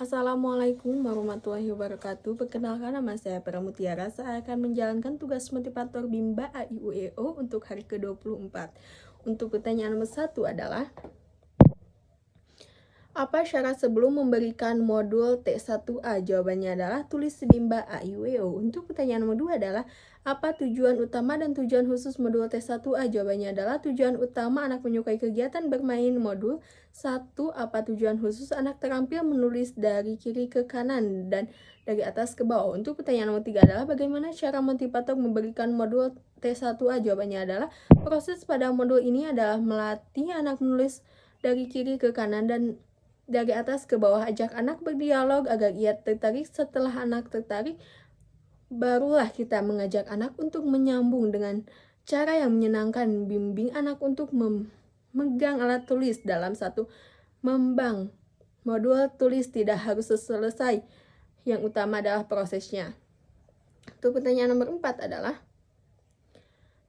Assalamualaikum warahmatullahi wabarakatuh. Perkenalkan, nama saya Pramutiara. Saya akan menjalankan tugas motivator Bimba AIUEO untuk hari ke-24. Untuk pertanyaan nomor 1 adalah, apa syarat sebelum memberikan modul T1A? Jawabannya adalah tulis Bimba AIUEO. Untuk pertanyaan nomor 2 adalah, apa tujuan utama dan tujuan khusus modul T1A? Jawabannya adalah tujuan utama anak menyukai kegiatan bermain. Modul 1. Apa tujuan khusus anak terampil menulis dari kiri ke kanan dan dari atas ke bawah? Untuk pertanyaan nomor 3 adalah, bagaimana cara motivator memberikan modul T1A? Jawabannya adalah, proses pada modul ini adalah melatih anak menulis dari kiri ke kanan dan dari atas ke bawah. Ajak anak berdialog agar ia tertarik. Setelah anak tertarik, barulah kita mengajak anak untuk menyambung dengan cara yang menyenangkan. Bimbing anak untuk memegang alat tulis dalam satu membang. Modul tulis tidak harus selesai. Yang utama adalah prosesnya. Untuk pertanyaan nomor 4 adalah,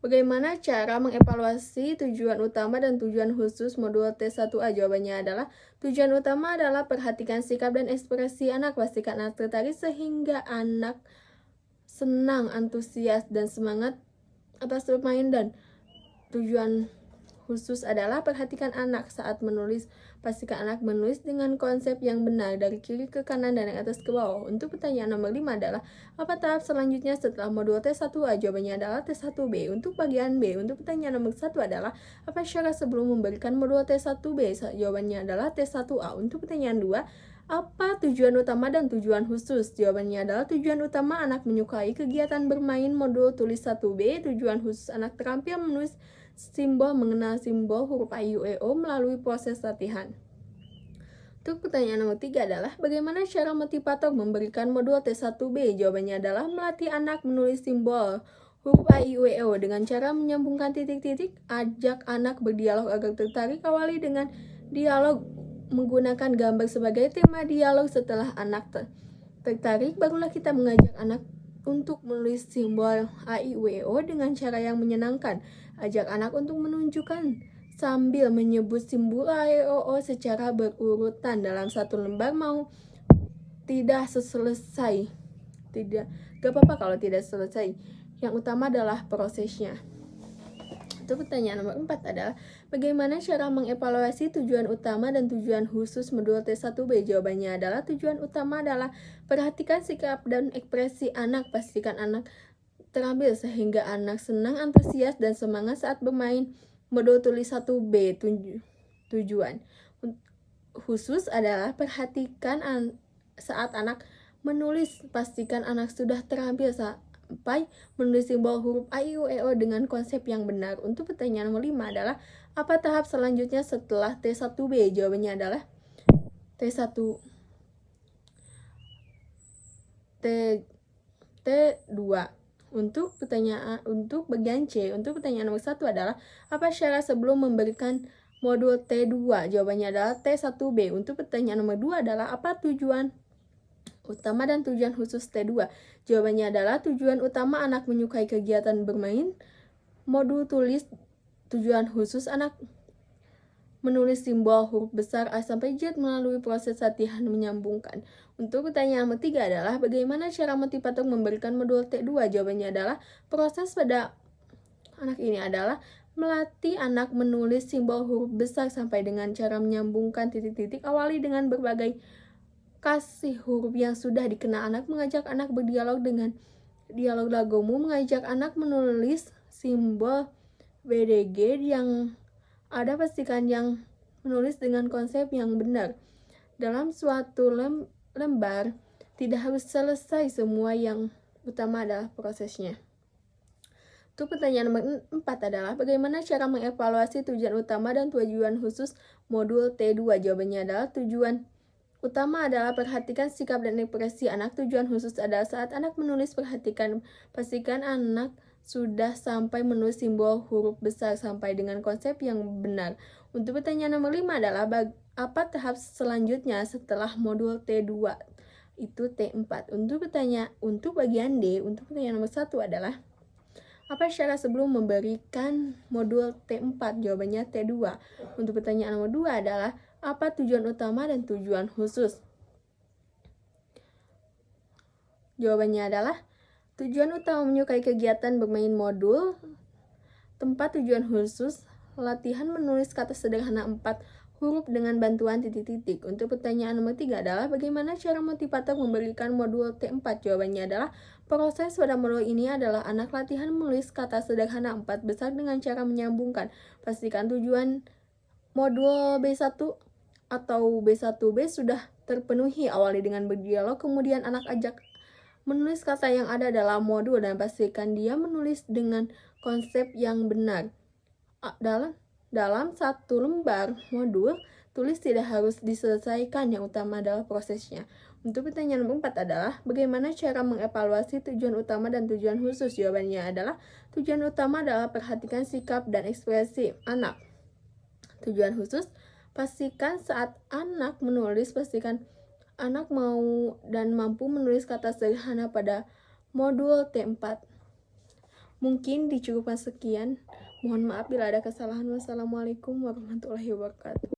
bagaimana cara mengevaluasi tujuan utama dan tujuan khusus modul T1A? Jawabannya adalah, tujuan utama adalah perhatikan sikap dan ekspresi anak. Pastikan anak tertarik sehingga anak senang, antusias, dan semangat atas bermain. Dan tujuan khusus adalah perhatikan anak saat menulis. Pastikan anak menulis dengan konsep yang benar dari kiri ke kanan dan dari atas ke bawah. Untuk pertanyaan nomor 5 adalah, apa tahap selanjutnya setelah modul T1A? Jawabannya adalah T1B. Untuk bagian B, untuk pertanyaan nomor 1 adalah, apa syarat sebelum memberikan modul T1B? Jawabannya adalah T1A. Untuk pertanyaan 2, apa tujuan utama dan tujuan khusus? Jawabannya adalah, tujuan utama anak menyukai kegiatan bermain. Modul tulis 1B. Tujuan khusus anak terampil menulis simbol, mengenal simbol huruf AIUEO melalui proses latihan. Untuk pertanyaan nomor 3 adalah, bagaimana cara motivator memberikan modul T1B? Jawabannya adalah, melatih anak menulis simbol huruf AIUEO dengan cara menyambungkan titik-titik. Ajak anak berdialog agar tertarik. Awali dengan dialog menggunakan gambar sebagai tema dialog. Setelah anak tertarik, barulah kita mengajak anak untuk menulis simbol AIUEO dengan cara yang menyenangkan. Ajak anak untuk menunjukkan sambil menyebut simbol AIUEO secara berurutan dalam satu lembar. Mau tidak selesai, gak apa-apa kalau tidak selesai. Yang utama adalah prosesnya. Untuk pertanyaan nomor 4 adalah, bagaimana cara mengevaluasi tujuan utama dan tujuan khusus modul T1B? Jawabannya adalah, tujuan utama adalah perhatikan sikap dan ekspresi anak. Pastikan anak terampil sehingga anak senang, antusias, dan semangat saat bermain. Modul tulis 1B. Tujuan khusus adalah perhatikan saat anak menulis. Pastikan anak sudah terampil sampai menulis simbol huruf AIUEO dengan konsep yang benar. Untuk pertanyaan nomor 5 adalah, apa tahap selanjutnya setelah T1B? Jawabannya adalah T1 T2. Untuk bagian C, untuk pertanyaan nomor 1 adalah, apa syarat sebelum memberikan modul T2? Jawabannya adalah T1B. Untuk pertanyaan nomor 2 adalah, apa tujuan utama dan tujuan khusus T2? Jawabannya adalah, tujuan utama anak menyukai kegiatan bermain. Modul tulis tujuan khusus anak menulis simbol huruf besar A sampai Z melalui proses latihan menyambungkan. Untuk pertanyaan nomor 3 adalah, bagaimana cara motivator memberikan modul T2? Jawabannya adalah, proses pada anak ini adalah melatih anak menulis simbol huruf besar sampai dengan cara menyambungkan titik-titik. Awali dengan berbagai kasih huruf yang sudah dikenal anak. Mengajak anak berdialog dengan dialog lagomu. Mengajak anak menulis simbol BDG yang ada. Pastikan yang menulis dengan konsep yang benar. Dalam suatu lembar tidak harus selesai semua, yang utama adalah prosesnya. Untuk pertanyaan nomor 4 adalah, bagaimana cara mengevaluasi tujuan utama dan tujuan khusus modul T2? Jawabannya adalah, tujuan utama adalah perhatikan sikap dan ekspresi anak. Tujuan khusus adalah saat anak menulis, pastikan anak sudah sampai menulis simbol huruf besar sampai dengan konsep yang benar. Untuk pertanyaan nomor 5 adalah, apa tahap selanjutnya setelah modul T2? Itu T4. Untuk bagian D, untuk pertanyaan nomor 1 adalah, apa syarat sebelum memberikan modul T4? Jawabannya T2. Untuk pertanyaan nomor 2 adalah, apa tujuan utama dan tujuan khusus? Jawabannya adalah tujuan utama menyukai kegiatan bermain modul, tempat tujuan khusus, latihan menulis kata sederhana 4 huruf dengan bantuan titik-titik. Untuk pertanyaan nomor 3 adalah bagaimana cara motivator memberikan modul T4? Jawabannya adalah proses pada modul ini adalah anak latihan menulis kata sederhana 4 besar dengan cara menyambungkan. Pastikan tujuan modul B1 atau B1B sudah terpenuhi. Awali dengan berdialog, kemudian anak ajak menulis kata yang ada dalam modul dan pastikan dia menulis dengan konsep yang benar. Dalam satu lembar modul, tulis tidak harus diselesaikan, yang utama adalah prosesnya. Untuk pertanyaan nomor 4 adalah bagaimana cara mengevaluasi tujuan utama dan tujuan khusus? Jawabannya adalah tujuan utama adalah perhatikan sikap dan ekspresi anak. Tujuan khusus, pastikan saat anak menulis, pastikan anak mau dan mampu menulis kata sederhana pada modul T4. Mungkin dicukupkan sekian. Mohon maaf bila ada kesalahan. Wassalamualaikum warahmatullahi wabarakatuh.